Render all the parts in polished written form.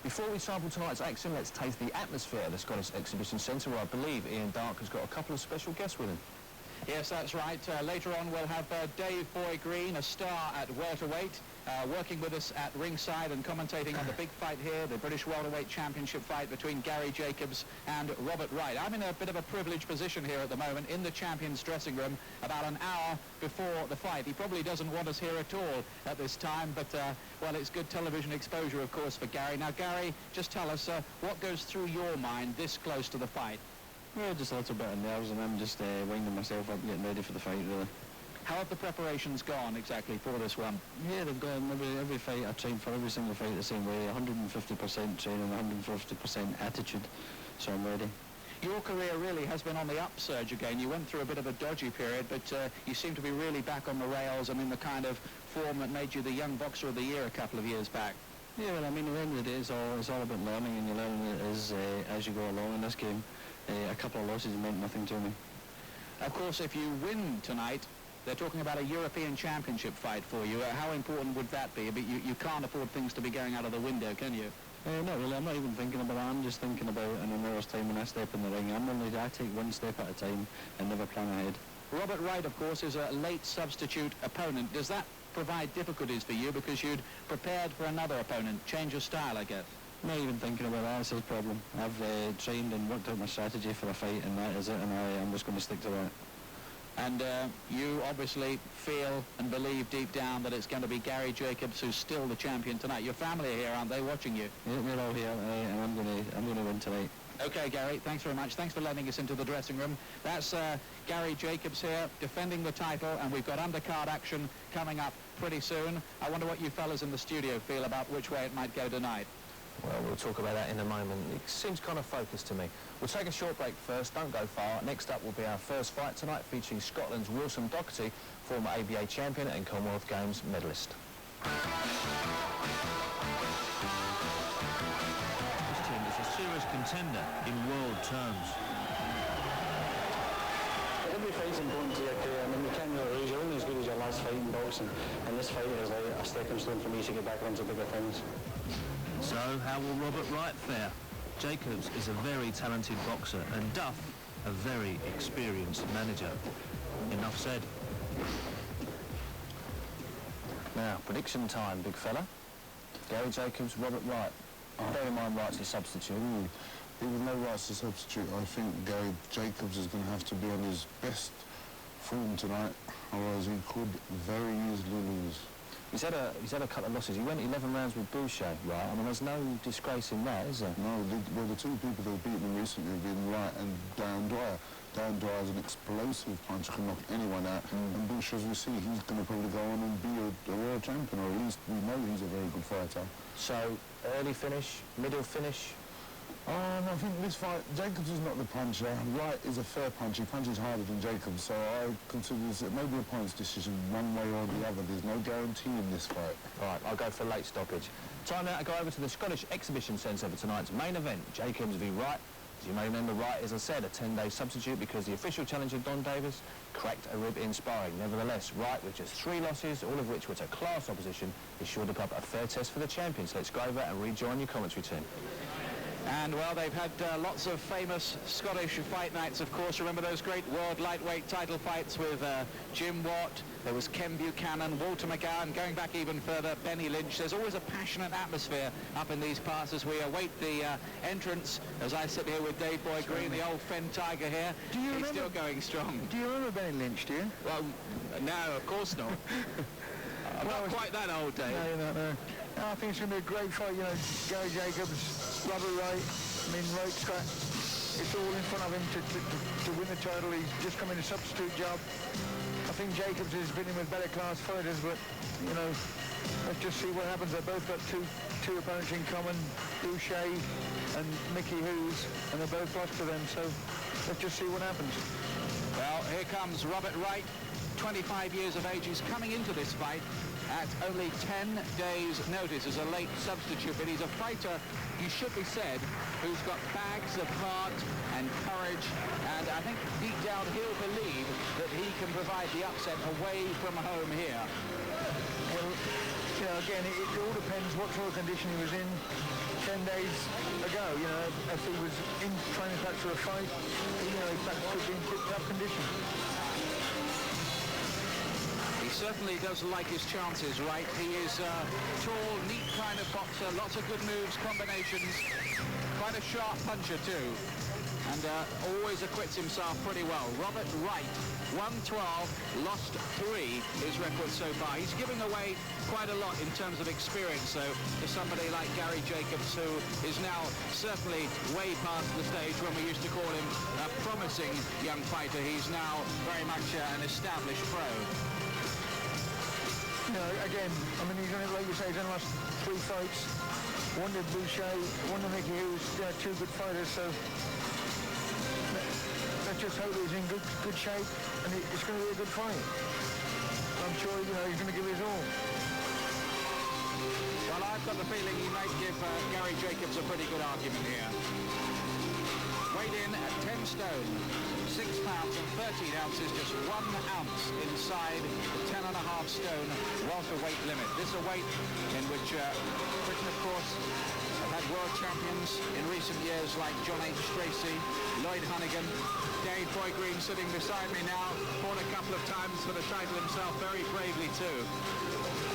Before we sample tonight's action, let's taste the atmosphere at the Scottish Exhibition Centre, where I believe Ian Darke has got a couple of special guests with him. Yes, that's right. Later on we'll have Dave Boy Green, a star at welterweight, working with us at ringside and commentating on the big fight here, the British welterweight championship fight between Gary Jacobs and Robert Wright. I'm in a bit of a privileged position here at the moment in the champion's dressing room about an hour before the fight. He probably doesn't want us here at all at this time, but, well, it's good television exposure, of course, for Gary. Now, Gary, just tell us what goes through your mind this close to the fight? Well, just a little bit of nerves, and I'm just winding myself up, getting ready for the fight, really. How have the preparations gone exactly for this one? Yeah, they've gone every fight. I train for every single fight the same way, 150% training, 150% attitude, so I'm ready. Your career really has been on the upsurge again. You went through a bit of a dodgy period, but you seem to be really back on the rails and in the kind of form that made you the Young Boxer of the Year a couple of years back. Yeah, well, I mean, at the end of the day, it's all about learning, and you learn it as you go along in this game. A couple of losses meant nothing to me. Of course, if you win tonight, they're talking about a European Championship fight for you. How important would that be? But you can't afford things to be going out of the window, can you? Not really. I'm not even thinking about that. I'm just thinking about in an hour's time when I step in the ring. I take one step at a time and never plan ahead. Robert Wright, of course, is a late substitute opponent. Does that provide difficulties for you because you'd prepared for another opponent? Change your style, I guess. Not even thinking about that. That's his problem. I've trained and worked out my strategy for a fight, and that is it, and I'm just going to stick to that. And you obviously feel and believe deep down that it's going to be Gary Jacobs who's still the champion tonight. Your family are here, aren't they, watching you? Yeah, they're all here, and I'm going to win tonight. Okay, Gary, thanks very much. Thanks for letting us into the dressing room. That's Gary Jacobs here, defending the title, and we've got undercard action coming up pretty soon. I wonder what you fellas in the studio feel about which way it might go tonight. Well, we'll talk about that in a moment. It seems kind of focused to me. We'll take a short break first, don't go far. Next up will be our first fight tonight, featuring Scotland's Wilson Doherty, former ABA champion and Commonwealth Games medalist. This team is a serious contender in world terms. Every fight's important to your career. I mean, you can't really lose. You're only as good as your last fight in boxing, and this fight is like a stepping stone for me to get back onto bigger things. So, how will Robert Wright fare? Jacobs is a very talented boxer, and Duff a very experienced manager. Enough said. Now, prediction time, big fella. Gary Jacobs, Robert Wright. Bear in mind Wright's a substitute. Even though Wright's a substitute, I think Gary Jacobs is going to have to be on his best form tonight, otherwise he could very easily lose. He's had a couple of losses. He went 11 rounds with Boucher, right? I mean, there's no disgrace in that, is there? No, well, the two people that have beaten him recently have been Wright and Darren Dwyer. Darren Dwyer is an explosive puncher, can knock anyone out. And Boucher, as we see, he's going to probably go on and be a world champion, or at least we know he's a very good fighter. So, early finish, middle finish? I think this fight, Jacobs is not the puncher. Wright is a fair puncher. He punches harder than Jacobs, so I consider this maybe a points decision one way or the other. There's no guarantee in this fight. All right, I'll go for late stoppage. Time now to go over to the Scottish Exhibition Centre for tonight's main event, Jacobs v Wright. As you may remember, Wright, as I said, a 10-day substitute because the official challenger, Don Davis, cracked a rib in sparring. Nevertheless, Wright, with just 3 losses, all of which were to class opposition, is sure to put up a fair test for the champions. Let's go over and rejoin your commentary team. And, well, they've had lots of famous Scottish fight nights, of course. Remember those great world lightweight title fights with Jim Watt, there was Ken Buchanan, Walter McGowan, going back even further, Benny Lynch. There's always a passionate atmosphere up in these parts as we await the entrance, as I sit here with Dave Boy Green, the old Fen Tiger here. He's still going strong. Do you remember Benny Lynch, do you? Well, no, of course not. I'm not quite that old, Dave. No, you're not, no. No, I think it's going to be a great fight, you know, Gary Jacobs, Robert Wright. I mean, Wright's got, it's all in front of him to win the title. He's just come in a substitute job. I think Jacobs has been in with better class fighters, but, you know, let's just see what happens. They've both got two opponents in common, Boucher and Mickey Hughes, and they're both lost to them, so let's just see what happens. Well, here comes Robert Wright, 25 years of age. He's coming into this fight at only 10 days' notice as a late substitute, but he's a fighter, he should be said, who's got bags of heart and courage, and I think deep down he'll believe that he can provide the upset away from home here. Well, you know, again, it all depends what sort of condition he was in 10 days ago, you know, if he was in training perhaps for a fight, you know, he perhaps could be in tip-top condition. He certainly does like his chances, right? He is a tall, neat kind of boxer, lots of good moves, combinations, quite a sharp puncher too, and always acquits himself pretty well. Robert Wright, 112, lost 3, his record so far. He's giving away quite a lot in terms of experience, though, to somebody like Gary Jacobs, who is now certainly way past the stage when we used to call him a promising young fighter. He's now very much an established pro. You know, again, I mean, he's only, like you say, he's only lost 3 fights. One to Boucher, one to Mickey, who's 2 good fighters, so let's just hope he's in good shape, and it's going to be a good fight. I'm sure, you know, he's going to give his all. Well, I've got the feeling he might give Gary Jacobs a pretty good argument here. Weighed in at 10 stone, 6 pounds and 13 ounces, just 1 ounce inside the 10.5 stone welterweight limit. This is a weight in which Britain, of course, have had world champions in recent years like John H. Tracy, Lloyd Honeyghan, Dave Boy-Green sitting beside me now, fought a couple of times for the title himself, very bravely too.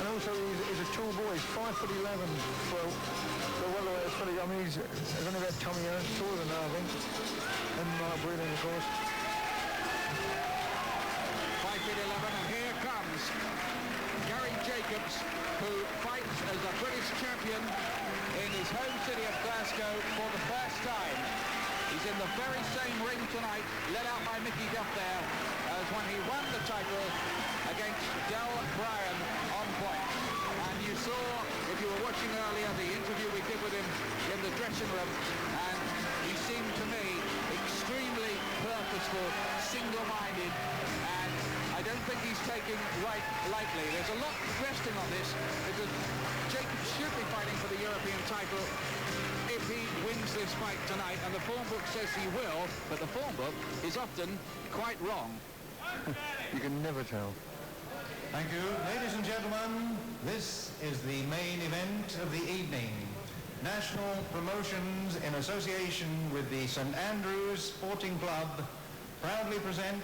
And also he's a tall boy, he's 5'11" for welterweight. I mean, he's only about Tommy Ernst, taller than that, I think. And Mark Breeden, of course. 5'11", and here comes Gary Jacobs, who fights as a British champion in his home city of Glasgow for the first time. He's in the very same ring tonight, led out by Mickey Duff there, as when he won the title against Del Bryan on point. And you saw, if you were watching earlier, the interview we did with him in the dressing room, and he seemed to me extremely purposeful, single-minded, and I don't think he's taking Wright lightly. There's a lot resting on this, because Jacobs should be fighting for the European title if he wins this fight tonight, and the form book says he will, but the form book is often quite wrong. You can never tell. Thank you. Ladies and gentlemen, this is the main event of the evening. National Promotions, in association with the St Andrews Sporting Club, proudly present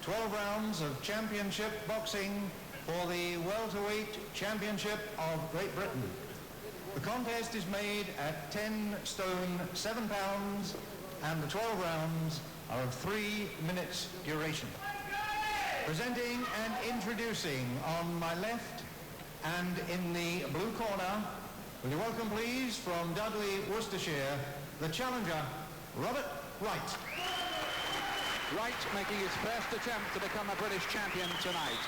12 rounds of championship boxing for the welterweight championship of Great Britain. The contest is made at 10 stone 7 pounds, and the 12 rounds are of 3 minutes duration. Presenting and introducing on my left and in the blue corner, will you welcome please from Dudley, Worcestershire, the challenger, Robert Wright. Wright making his first attempt to become a British champion tonight.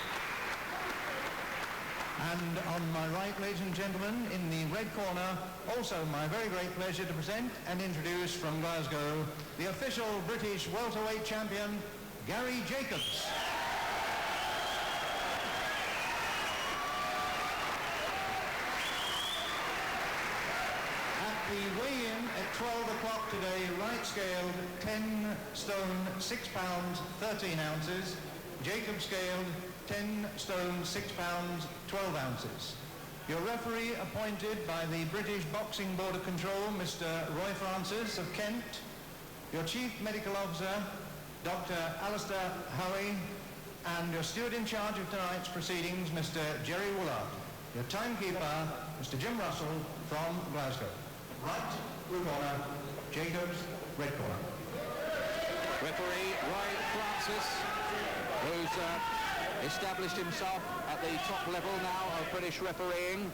And on my right, ladies and gentlemen, in the red corner, also my very great pleasure to present and introduce from Glasgow, the official British welterweight champion, Gary Jacobs. The weigh-in at 12 o'clock today, Wright scaled 10 stone 6 pounds 13 ounces, Jacob scaled 10 stone 6 pounds 12 ounces. Your referee appointed by the British Boxing Board of Control, Mr. Roy Francis of Kent. Your Chief Medical Officer, Dr. Alistair Howie, and your steward in charge of tonight's proceedings, Mr. Jerry Woolard. Your timekeeper, Mr. Jim Russell from Glasgow. Wright, blue corner, Jacobs, red corner. Referee Roy Francis, who's established himself at the top level now of British refereeing.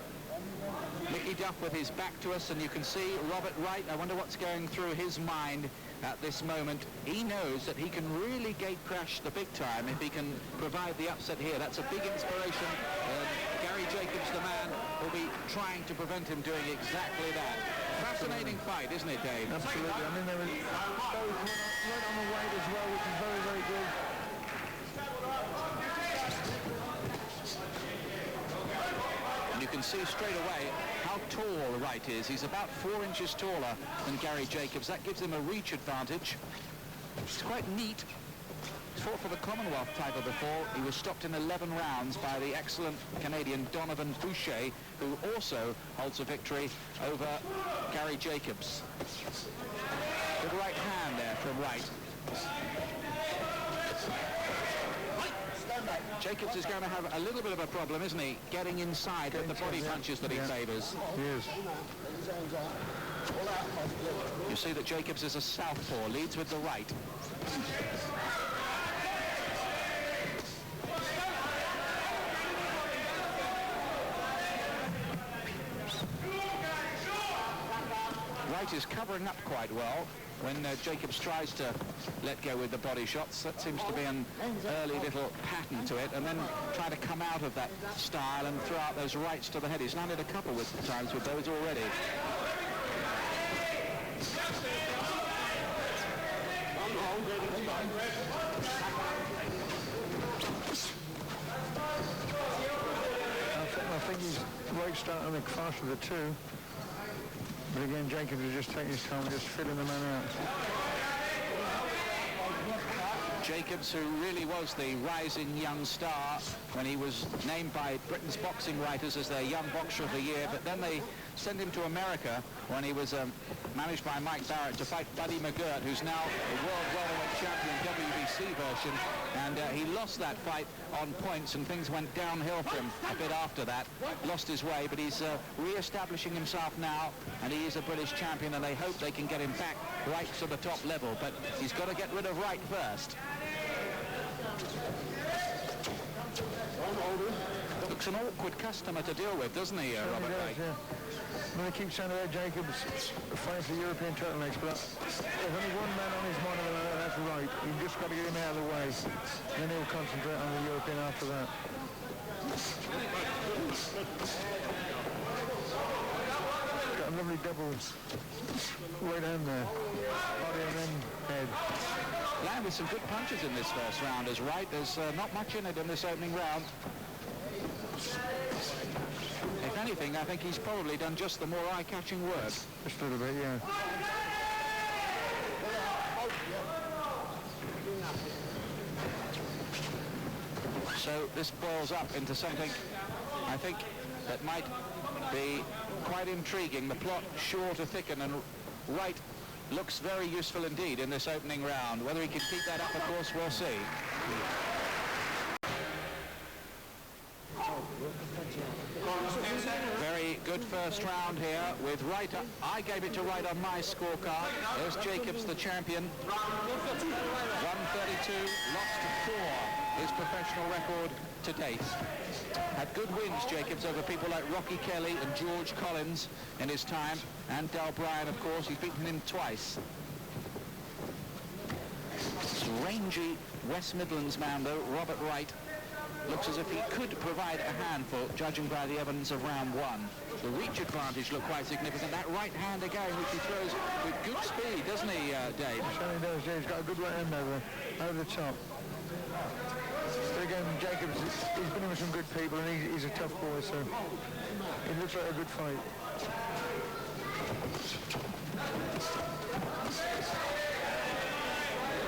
Mickey Duff with his back to us, and you can see Robert Wright. I wonder what's going through his mind at this moment. He knows that he can really gate crash the big time if he can provide the upset here. That's a big inspiration. Gary Jacobs, the man, will be trying to prevent him doing exactly that. Fascinating fight, isn't it, Dave? Absolutely. I mean, there was right on the weight as well, which is very, very good. And you can see straight away how tall Wright is. He's about 4 inches taller than Gary Jacobs. That gives him a reach advantage. It's quite neat. fought for the Commonwealth title before. He was stopped in 11 rounds by the excellent Canadian Donovan Boucher, who also holds a victory over Gary Jacobs. Good right hand there from Wright. Jacobs is going to have a little bit of a problem, isn't he, getting inside with the body punches that he favours. He is. You see that Jacobs is a southpaw, leads with the right. Wright is covering up quite well when Jacobs tries to let go with the body shots. That seems to be an early little pattern to it, and then try to come out of that style and throw out those rights to the head. He's landed a couple of times with those already. I think he's Wright starting to make fast with the two. But again, Jacobs is just taking his time and just filling the man out. Jacobs, who really was the rising young star when he was named by Britain's boxing writers as their young boxer of the year, but then they sent him to America when he was managed by Mike Barrett to fight Buddy McGirt, who's now the world welterweight champion WBC version, and he lost that fight on points, and things went downhill for him a bit after that. Lost his way, but he's re-establishing himself now, and he is a British champion, and they hope they can get him back right to the top level, but he's got to get rid of Wright first. Looks an awkward customer to deal with, doesn't he, Robert Wright? Yeah. Well, they keep saying about Jacobs fighting for the European title next, but there's only one man on his mind at the moment, and that's Wright. You've just got to get him out of the way. Then he'll concentrate on the European after that. Got a lovely double right hand there. Body and then head. Landed some good punches in this first round as Wright. There's not much in it in this opening round. If anything, I think he's probably done just the more eye-catching work. Just a little bit, yeah. So this boils up into something, I think, that might be quite intriguing. The plot sure to thicken, and Wright looks very useful indeed in this opening round. Whether he can keep that up, of course, we'll see. Very good first round here with Wright. I gave it to Wright on my scorecard. There's Jacobs, the champion. 132, lost 4, his professional record to date. Had good wins, Jacobs, over people like Rocky Kelly and George Collins in his time, and Del Bryan, of course. He's beaten him twice. This rangy West Midlands man, though, Robert Wright, looks as if he could provide a handful, judging by the evidence of round 1. The reach advantage looked quite significant. That right hand again, which he throws with good speed, doesn't he, Dave? He certainly does, yeah. He's got a good right hand over the top. But again, Jacobs, he's been in with some good people, and he's a tough boy, so it looks like a good fight.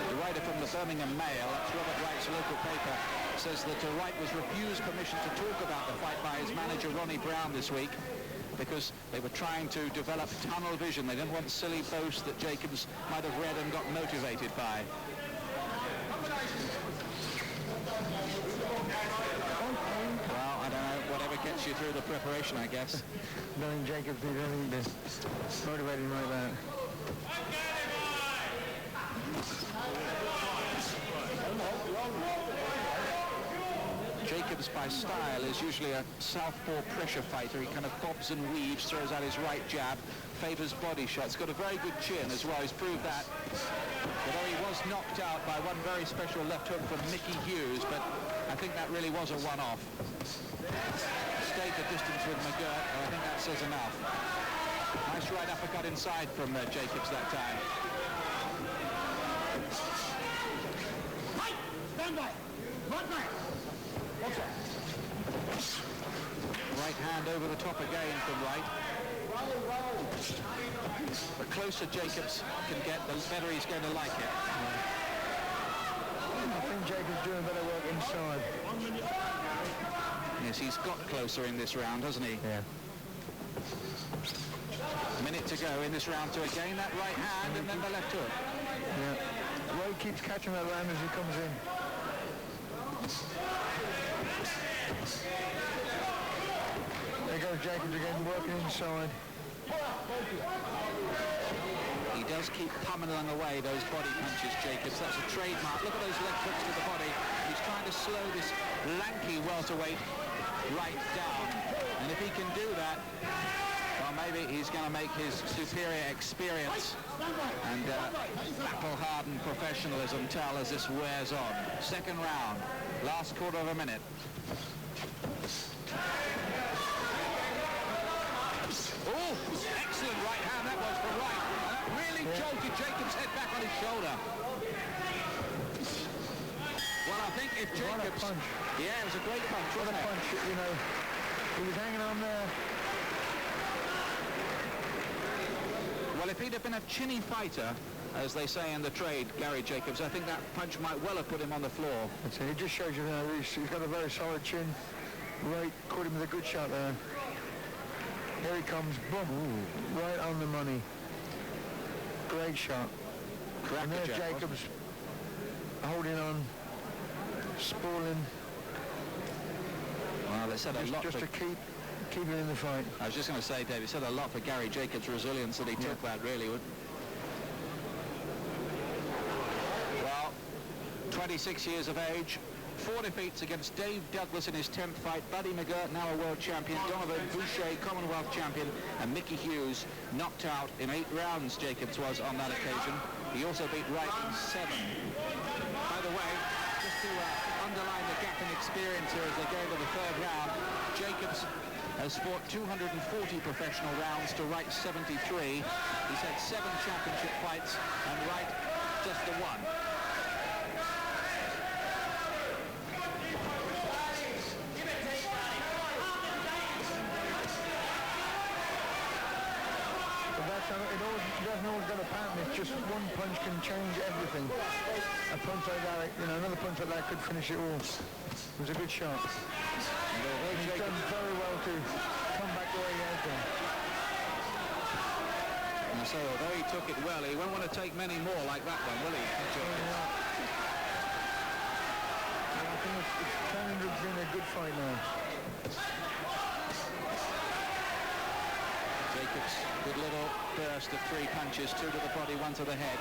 The writer from the Birmingham Mail, that's Robert Wright's local paper, says that Wright was refused permission to talk about the fight by his manager Ronnie Brown this week because they were trying to develop tunnel vision. They didn't want silly boasts that Jacobs might have read and got motivated by. Well, I don't know, whatever gets you through the preparation, I guess. Knowing Jacobs, you don't need to motivate him like that. Jacobs, by style, is usually a southpaw pressure fighter. He kind of bobs and weaves, throws out his right jab, favours body shots. Got a very good chin as well. He's proved that. Although he was knocked out by one very special left hook from Mickey Hughes, but I think that really was a one-off. Stayed the distance with McGirt, and I think that says enough. Nice right uppercut inside from Jacobs that time. Stand by. Right back. Right hand over the top again from Wright. The closer Jacobs can get, the better he's going to like it. think Jacobs doing better work inside. Yes, he's got closer in this round, hasn't he? Yeah. A minute to go in this round to again that right hand and then the left hook. Yeah. Wright keeps catching that round as he comes in. There goes Jacobs again, working inside. He does keep pummeling away those body punches, Jacobs. That's a trademark. Look at those left hooks to the body. He's trying to slow this lanky welterweight Wright down. And if he can do that, well, maybe he's going to make his superior experience and battle-hardened professionalism tell as this wears on. Second round, last quarter of a minute. Oh, excellent right hand that was for Wright. That really jolted Jacobs' head back on his shoulder. Well, I think if Jacobs... What a punch. Yeah, it was a great punch, What a wasn't it? punch, you know. He was hanging on there. Well, if he'd have been a chinny fighter, as they say in the trade, Gary Jacobs, I think that punch might well have put him on the floor. It just shows you now he's got a very solid chin. Wright caught him with a good shot there. Here he comes, boom, right on the money. Great shot. And there's Jacobs holding on, spooling. Well, they said a lot just for... to keep it in the fight. I was just going to say, Dave, it said a lot for Gary Jacobs' resilience that he took that, really. Well, 26 years of age, 4 defeats against Dave Douglas in his 10th fight, Buddy McGirt, now a world champion, Donovan Boucher, Commonwealth champion, and Mickey Hughes knocked out in 8 rounds, Jacobs was on that occasion. He also beat Wright in 7. By the way, just to underline the gap in experience here as they go into the 3rd round, Jacobs has fought 240 professional rounds to Wright's 73. He's had 7 championship fights, and Wright just the 1. It doesn't always go to pattern. It's just one punch can change everything. A punch like that, another punch like that could finish it all. It was a good shot. He's done very well to come back the way he has done. And so, although he took it well, he won't want to take many more like that one, will he? I think it's turning to being a good fight now. Jacobs, good little burst of 3 punches, 2 to the body, 1 to the head.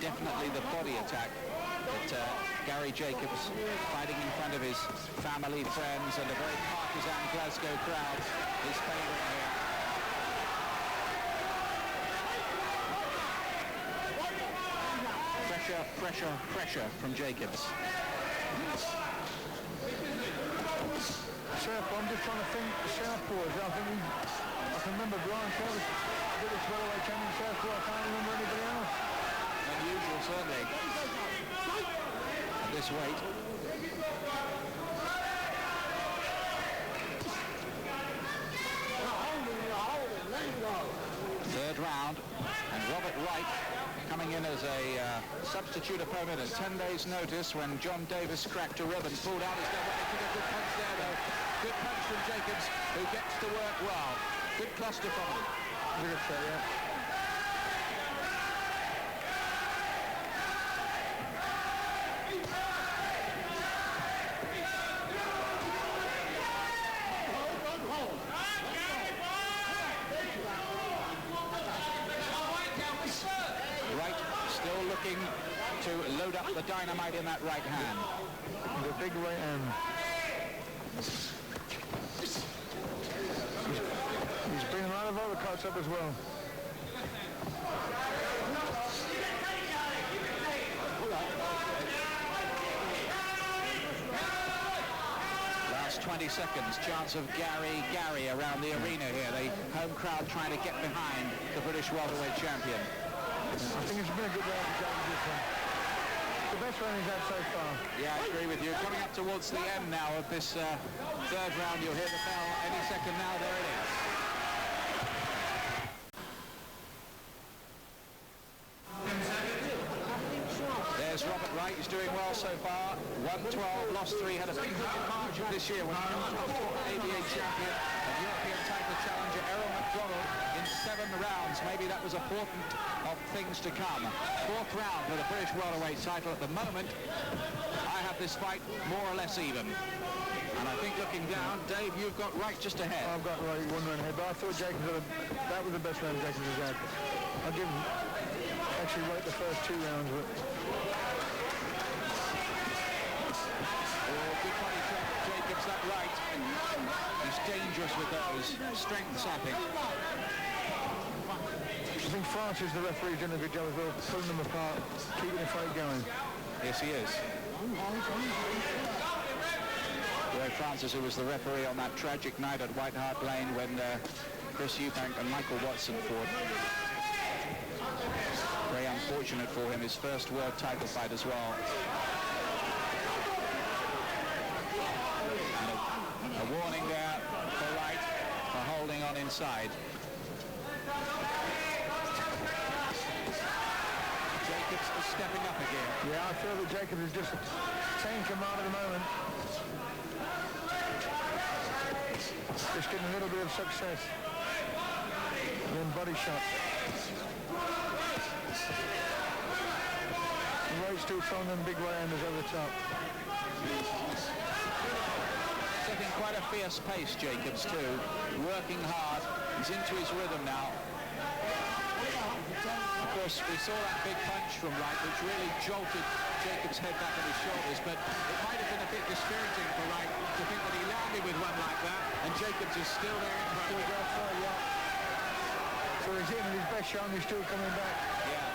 Definitely the body attack that Gary Jacobs, fighting in front of his family, friends, and a very partisan Glasgow crowd, is favouring here. Pressure from Jacobs. Southpaw, I'm just trying to think Southpaws. I can remember Grant Travis did this welterweight champion Southpaw. I can't remember anybody else. Unusual, certainly. At this weight. Third round, and Robert Wright coming in as a substitute opponent at 10 days' notice when John Davis cracked a rib and pulled out. He's got a good punch there, though. Good punch from Jacobs, who gets to work well. Good cluster from him. Good shot, yeah. To load up the dynamite in that right hand. The big right hand. He's bringing a lot of overcuts up as well. Last 20 seconds, chance of Gary around the arena here. The home crowd trying to get behind the British welterweight champion. I think it's been a good round for Jacobs this one. the best round he's had so far. Yeah, I agree with you. Coming up towards the end now of this third round, you'll hear the bell any second now. There it is. There's Robert Wright. He's doing well so far. 112, lost 3, had a big win in March of this year when he knocked off ABA champion and European title challenger Errol McDonald in 7 rounds. Maybe that was a portent of things to come. 4th round for the British welterweight title. At the moment, I have this fight more or less even. And I think looking down, Dave, you've got Wright just ahead. I've got Wright 1 round ahead, but I thought that was the best round Jacobs has had. I'll give him actually Wright the first 2 rounds, but Good body shot, Jacobs, that right. He's dangerous with those. Strength sapping. I think Francis, the referee, has done a good job as well, pulling them apart, keeping the fight going. Yes, he is. Ray Francis, who was the referee on that tragic night at White Hart Lane when Chris Eubank and Michael Watson fought. Very unfortunate for him, his first world title fight as well. And a warning there for Wright for holding on inside. Jacobs is stepping up again. Yeah, I feel that Jacobs is just taking command at the moment. Just getting a little bit of success. And then body shot. Wright's still throwing them big right-handers over the top. Setting quite a fierce pace, Jacobs, too. Working hard. He's into his rhythm now. Of course, we saw that big punch from Wright, which really jolted Jacobs' head back on his shoulders, but it might have been a bit dispiriting for Wright to think that he landed with one like that, and Jacobs is still there in front. Still got throw, yeah. So he's hitting his best shot and he's still coming back. Yeah.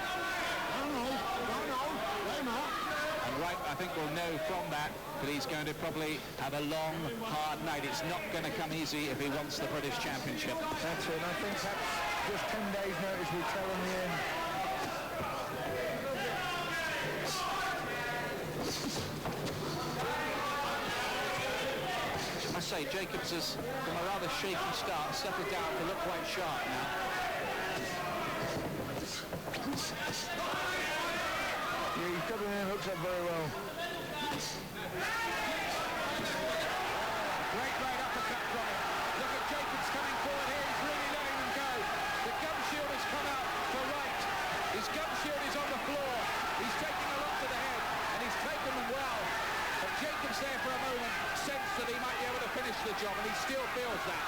And Wright, I think, will know from that he's going to probably have a long, hard night. It's not going to come easy if he wants the British Championship. That's it. I think that's just 10 days' notice will tell in the end. I must say, Jacobs has, from a rather shaky start, settled down to look quite sharp now. Yeah, he's coming in and hooks up very well. Great right uppercut from him. Look at Jacobs coming forward here. He's really letting them go. The gum shield has come out for Wright. His gum shield is on the floor. He's taking a lot to the head, and he's taken them well. But Jacobs there for a moment sensed that he might be able to finish the job, and he still feels that.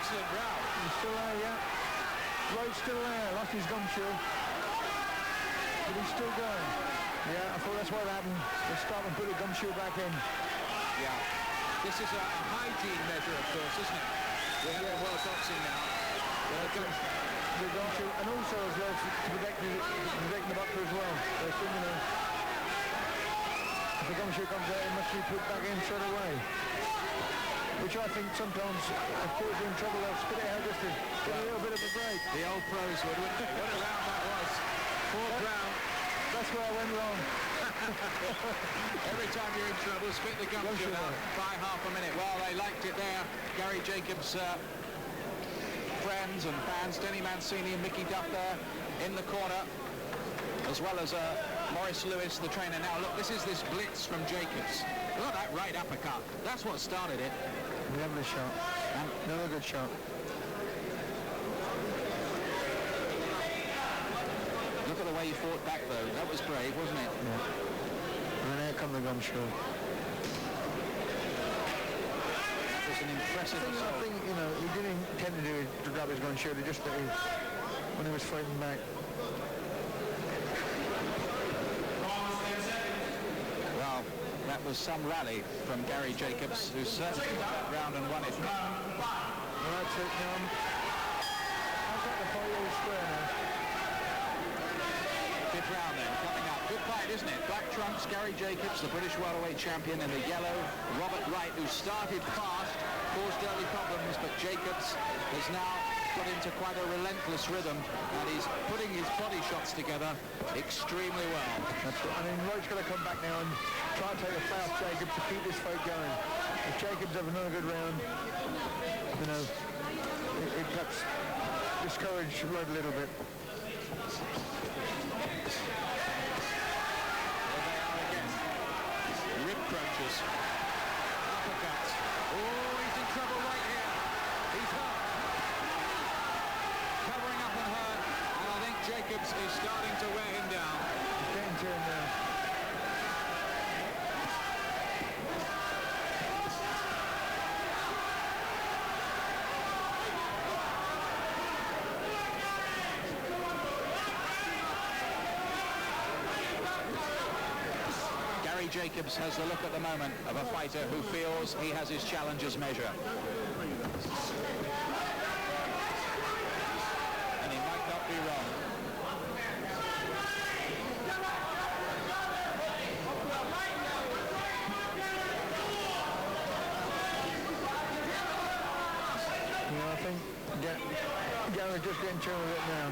Excellent round. He's still there, yeah. Wright's still there. Lost his gum shield. But he's still going. Yeah, I thought that's what happened. They stop and put the gum shield back in. Yeah. This is a hygiene measure, of course, isn't it? We have the world boxing now. The gum shield, and also as well to protect the boxer as well. So, you know, if the gum shield comes out, it must be put back in straight away. Which I think sometimes, if put in trouble, they'll spit it out just to get a little bit of a break. The old pros would. What a round that was. 4th round. That's where I went wrong. Every time you're in trouble, spit the gum shield out by half a minute. Well, they liked it there. Gary Jacobs' friends and fans, Denny Mancini and Mickey Duff there in the corner, as well as Maurice Lewis, the trainer. Now, look, this is this blitz from Jacobs. Look at that right uppercut. That's what started it. Lovely shot. Another good shot. Look at the way he fought back, though. That was brave, wasn't it? Yeah. And then here come the gum shield. That was an impressive assault. I think, you know, he didn't intend to do it to grab his gum shield. He just when he was fighting back. Well, that was some rally from Gary Jacobs, who certainly took that round and won it. Well, that's it. I've got the fight all square now. Fifth round then, coming up. Good fight, isn't it? Black trunks, Gary Jacobs, the British welterweight champion, in the yellow, Robert Wright, who started fast, caused early problems, but Jacobs has now got into quite a relentless rhythm, and he's putting his body shots together extremely well. That's right. I mean, Wright's got to come back now and try and take a foul off Jacobs to keep this fight going. If Jacobs have another good round, you know, it perhaps discourage Wright a little bit. Rib crunches. Uppercuts. Oh, he's in trouble right here. He's hurt. Covering up and hurt. And I think Jacobs is starting to wear him down. He's getting to him now. Jacobs has the look at the moment of a fighter who feels he has his challenger's measure. And he might not be wrong. You know, I think Gary's just getting to it now.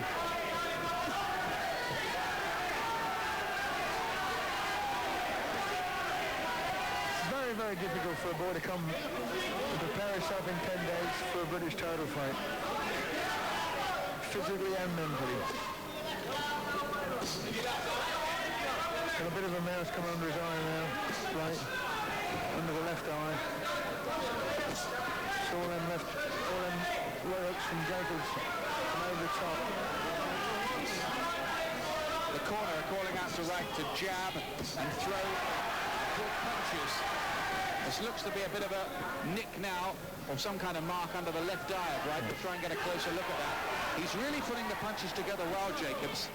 Very difficult for a boy to come to prepare himself in 10 days for a British title fight, physically and mentally. Got a bit of a mouse come under his eye now, right, under the left eye. So all them right hooks from Jacobs from over the top. The corner are calling out to Wright to jab and throw good punches. This looks to be a bit of a nick now, or some kind of mark under the left eye of Wright. We'll try and get a closer look at that. He's really putting the punches together well, Jacobs.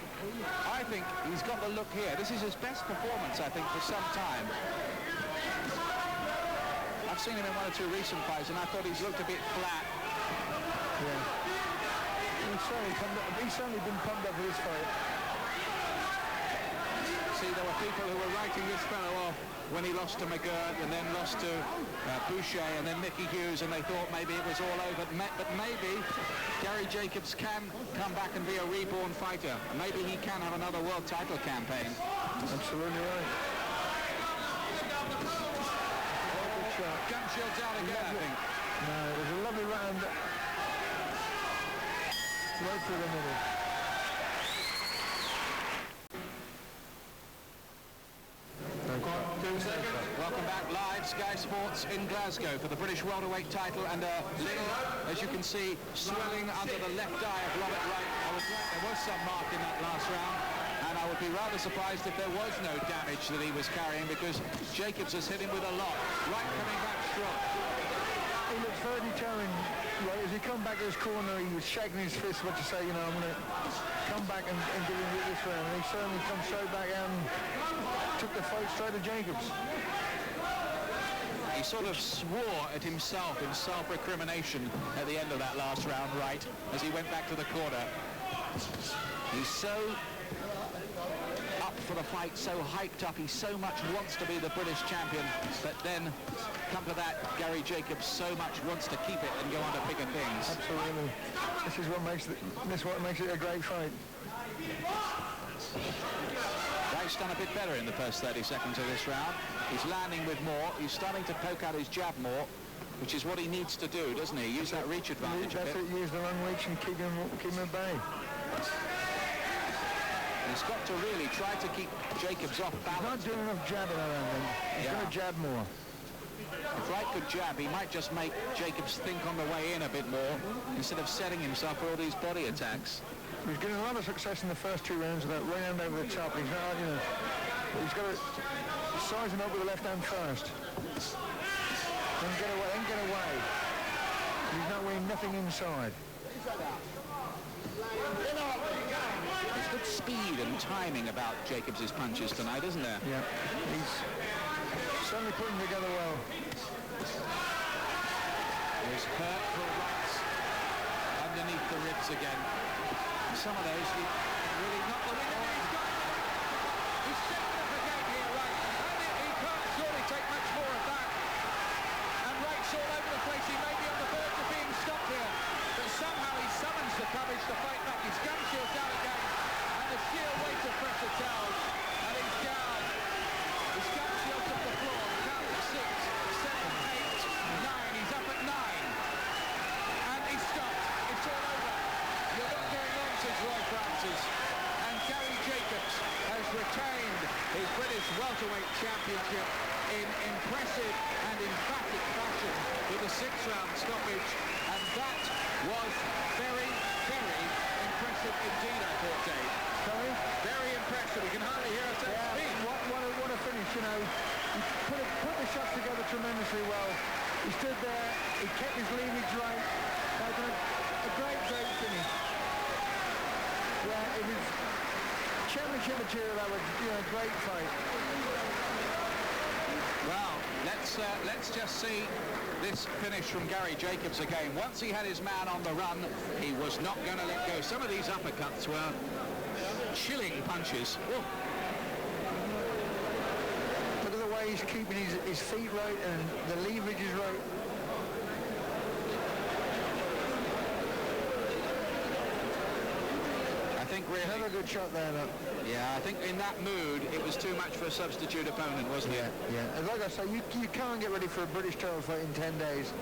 I think he's got the look here. This is his best performance, I think, for some time. I've seen him in 1 or 2 recent fights, and I thought he's looked a bit flat. Yeah. He's certainly been pumped up for this fight. See, there were people who were writing this fellow off when he lost to McGirt and then lost to Boucher and then Mickey Hughes, and they thought maybe it was all over. But maybe Gary Jacobs can come back and be a reborn fighter. Maybe he can have another world title campaign. Absolutely right. Gun shield down again, I think. No, it was a lovely round. Right through the middle. Welcome back live, Sky Sports in Glasgow for the British welterweight title, and a little, as you can see, swelling under the left eye of Robert Wright. I was right, there was some mark in that last round, and I would be rather surprised if there was no damage that he was carrying, because Jacobs has hit him with a lot. Wright coming back strong. He looks very determined. Right, as he come back to his corner, he was shaking his fist what to say, you know, I'm going to come back and give him this round. And he certainly come straight back and took the fight straight to Jacobs. He sort of swore at himself in self-recrimination at the end of that last round, Wright, as he went back to the corner. He's so up for the fight, so hyped up, he so much wants to be the British champion, but then, come to that, Gary Jacobs so much wants to keep it and go on to bigger things. Absolutely. This is what makes it a great fight. Wright's done a bit better in the first 30 seconds of this round. He's landing with more. He's starting to poke out his jab more, which is what he needs to do, doesn't he? Use that reach advantage a bit. That's it, use the long reach and keep him at bay. He's got to really try to keep Jacobs off balance. He's not doing enough jabbing around him. He's got to jab more. If Wright could jab, he might just make Jacobs think on the way in a bit more, instead of setting himself for all these body attacks. He's getting a lot of success in the first 2 rounds with that right hand over the top. He's not, you know, he's got to size him up with the left hand first. Then get away. He's not winning nothing inside. There's good speed and timing about Jacobs' punches tonight, isn't there? Yeah, he's certainly putting together well. There's hurt for Wright underneath the ribs again. Some of those, he really not the winner. He's stepping up again here, Wright. And he can't surely take much more of that. And Wright's all over the place. He may be on the verge of being stopped here, but somehow he's summoned welterweight championship in impressive and emphatic fashion with a 6-round stoppage, and that was very, very impressive indeed, I thought, Dave. Sorry? Very impressive. We can hardly hear us speak. What a finish, you know. He put the shots together tremendously well. He stood there, he kept his leverage right. That was a great, great finish. Yeah, it was championship material. That was, you know, a great fight. Well, let's just see this finish from Gary Jacobs again. Once he had his man on the run, he was not going to let go. Some of these uppercuts were chilling punches. Whoa. Look at the way he's keeping his feet right and the leverage is right. I think really... Another good shot there, look. Yeah, I think in that mood, it was too much for a substitute opponent, wasn't it? Yeah. And like I say, you can't get ready for a British title fight in 10 days.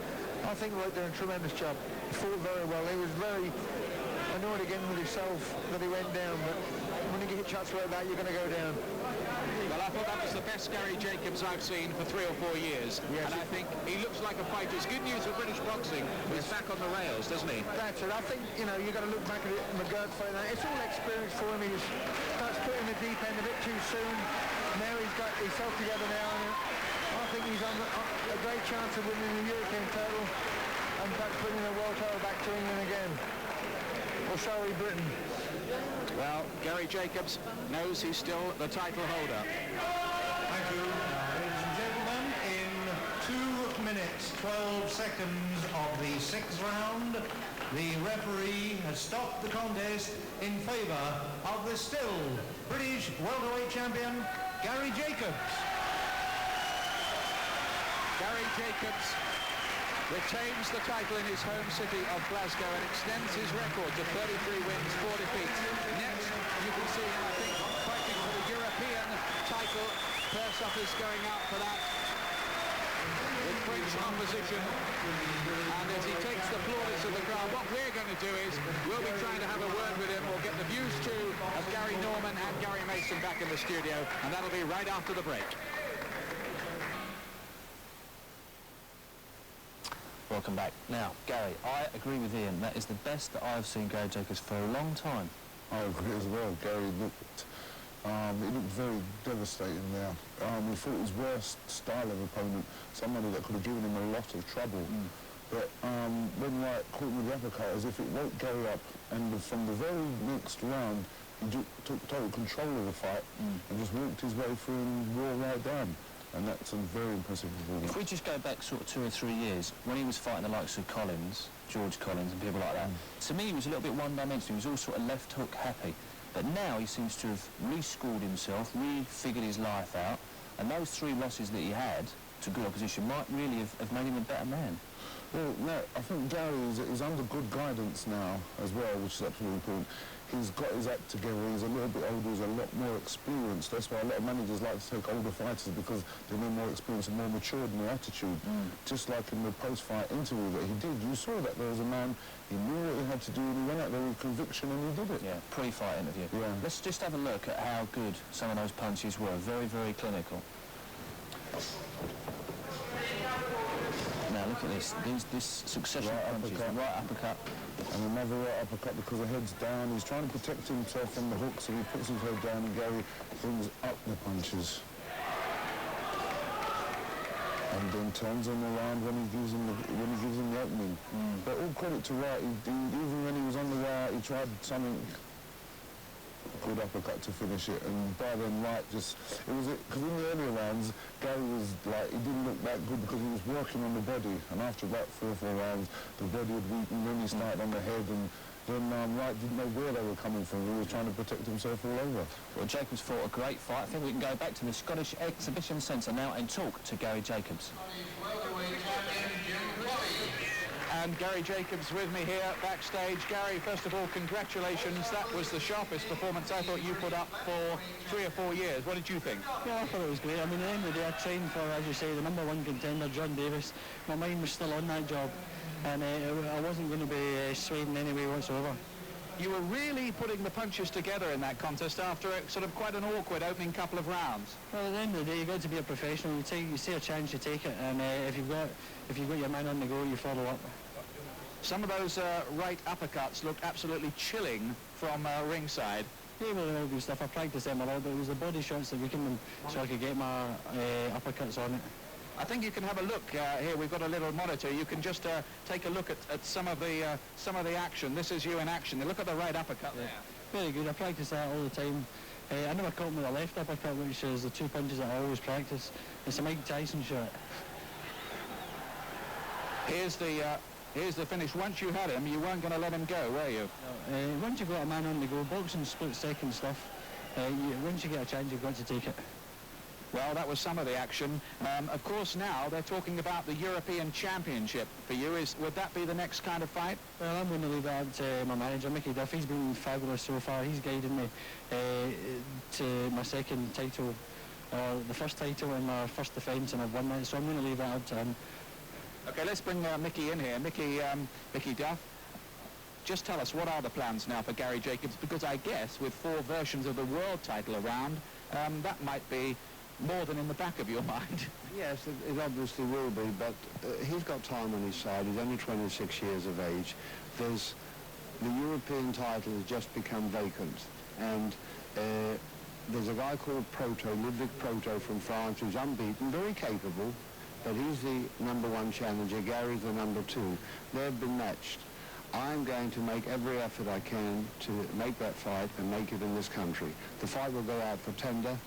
I think Wright did a tremendous job. He fought very well. He was very annoyed again with himself that he went down, but when you get shots like that, you're going to go down. Well, I thought that was the best Gary Jacobs I've seen for 3 or 4 years. Yes. And I think he looks like a fighter. It's good news for British boxing. He's back on the rails, doesn't he? That's it. I think, you know, you've got to look back at it, McGurk fight now. It's all experience for him. He starts putting the deep end a bit too soon. Now he's got himself together now, and I think he's on a great chance of winning the European title and back bringing the world title back to England again. Or sorry, Britain. Well, Gary Jacobs knows he's still the title holder. Thank you. Ladies and gentlemen, in 2 minutes, 12 seconds of the 6th round, the referee has stopped the contest in favour of the still British welterweight champion, Gary Jacobs. Gary Jacobs retains the title in his home city of Glasgow and extends his record to 33 wins, 4 defeats. Next, you can see him, I think, fighting for the European title. Purse offers going out for that with French opposition. And as he takes the plaudits of the crowd, what we're going to do is we'll be trying to have a word with him. We'll get the views too of Gary Norman and Gary Mason back in the studio, and that'll be right after the break. Welcome back. Now, Gary, I agree with Ian. That is the best that I've seen Gary Jacobs for a long time. I agree as well. Gary looked, he looked very devastating now. He fought his worst style of opponent, somebody that could have given him a lot of trouble. But when Wright caught him with the uppercut, as if it woke Gary up, and from the very next round, he took total control of the fight and just walked his way through and wore Wright down. And that's a very impressive performance. If we just go back sort of 2 or 3 years, when he was fighting the likes of Collins, George Collins and people like that, to me he was a little bit one-dimensional. He was all sort of left hook happy. But now he seems to have re-schooled himself, re-figured his life out, and those 3 losses that he had to good opposition might really have made him a better man. Well, no, I think Gary is under good guidance now as well, which is absolutely important. He's got his act together, he's a little bit older, he's a lot more experienced. That's why a lot of managers like to take older fighters, because they're more experienced and more matured in their attitude. Just like in the post-fight interview that he did, you saw that there was a man, he knew what he had to do, and he went out there with conviction and he did it. Yeah, pre-fight interview. Yeah. Let's just have a look at how good some of those punches were. Very, very clinical. Now look at this. This succession of punches. Right uppercut. And another right uppercut because the head's down. He's trying to protect himself from the hook, so he puts his head down and Gary brings up the punches. And then turns him around when he gives him the opening. But all credit to Wright. Even when he was on the way out, he tried something. Good uppercut to finish it, and by then Wright just, because in the earlier rounds Gary was like, he didn't look that good because he was working on the body, and after about 3 or 4 rounds the body had weakened, then he started on the head, and then Wright didn't know where they were coming from. He was trying to protect himself all over. Well, Jacobs fought a great fight. I think we can go back to the Scottish Exhibition Centre now and talk to Gary Jacobs. And Gary Jacobs with me here backstage. Gary, first of all, congratulations. That was the sharpest performance I thought you put up for 3 or 4 years. What did you think? Yeah, I thought it was great. I mean, at the end of the day, I trained for, as you say, the #1 contender, John Davis. My mind was still on that job, and I wasn't going to be swayed in any way whatsoever. You were really putting the punches together in that contest after a sort of quite an awkward opening couple of rounds. Well, at the end of the day, you've got to be a professional. You see a chance, you take it, and if you've got your man on the go, you follow up. Some of those right uppercuts looked absolutely chilling from ringside. Yeah, well, all good stuff. I practiced them a lot, but it was the body shots that weakened them, so I could get my uppercuts on it. I think you can have a look here. We've got a little monitor. You can just take a look at some of the action. This is you in action. Look at the right uppercut there. Very good. I practice that all the time. I never caught him with a left uppercut, which is the two punches that I always practice. It's a Mike Tyson shot. Here's the finish. Once you had him, you weren't going to let him go, were you? No. Once you've got a man on the go, boxing split-second stuff. Once you get a chance, you've got to take it. Well, that was some of the action. Of course, now they're talking about the European Championship for you. Would that be the next kind of fight? Well, I'm going to leave that up to my manager, Mickey Duff. He's been fabulous so far. He's guided me to my second title, the first title in my first defence, and I've won that. So I'm going to leave that up to him. Okay, let's bring Mickey in here. Mickey Duff, just tell us, what are the plans now for Gary Jacobs? Because I guess with 4 versions of the world title around, that might be more than in the back of your mind. Yes, it obviously will be, but he's got time on his side. He's only 26 years of age. The European title has just become vacant, and there's a guy called Ludwig Proto from France, who's unbeaten, very capable, but he's the #1 challenger. Gary's the #2. They've been matched. I'm going to make every effort I can to make that fight and make it in this country. The fight will go out for tender,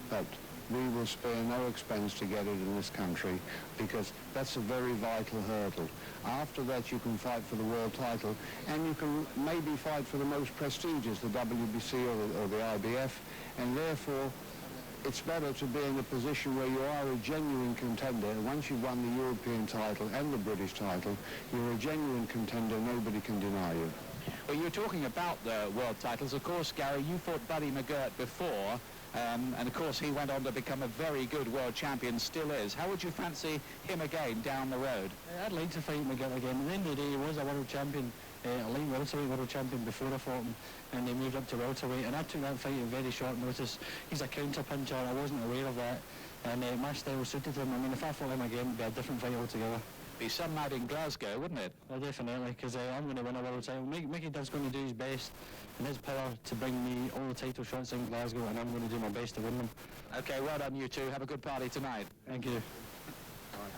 but we will spare no expense to get it in this country, because that's a very vital hurdle. After that, you can fight for the world title, and you can maybe fight for the most prestigious, the WBC or the IBF, and therefore it's better to be in a position where you are a genuine contender. Once you've won the European title and the British title, you're a genuine contender. Nobody can deny you. Well, you're talking about the world titles. Of course, Gary, you fought Buddy McGirt before, and of course he went on to become a very good world champion, still is. How would you fancy him again down the road? I'd like to fight McGirt again. At the end of the day, he was a world champion, a light welterweight world champion before I fought him, and he moved up to welterweight, and I took that fight at very short notice. He's a counter-puncher, I wasn't aware of that, and my style suited him. I mean, if I fought him again, it'd be a different fight altogether. Be some night in Glasgow, wouldn't it? Well, definitely, because I'm going to win a world title. Mickey Duff's going to do his best in his power to bring me all the title shots in Glasgow, and I'm going to do my best to win them. Okay, well done, you two. Have a good party tonight. Thank you. All right.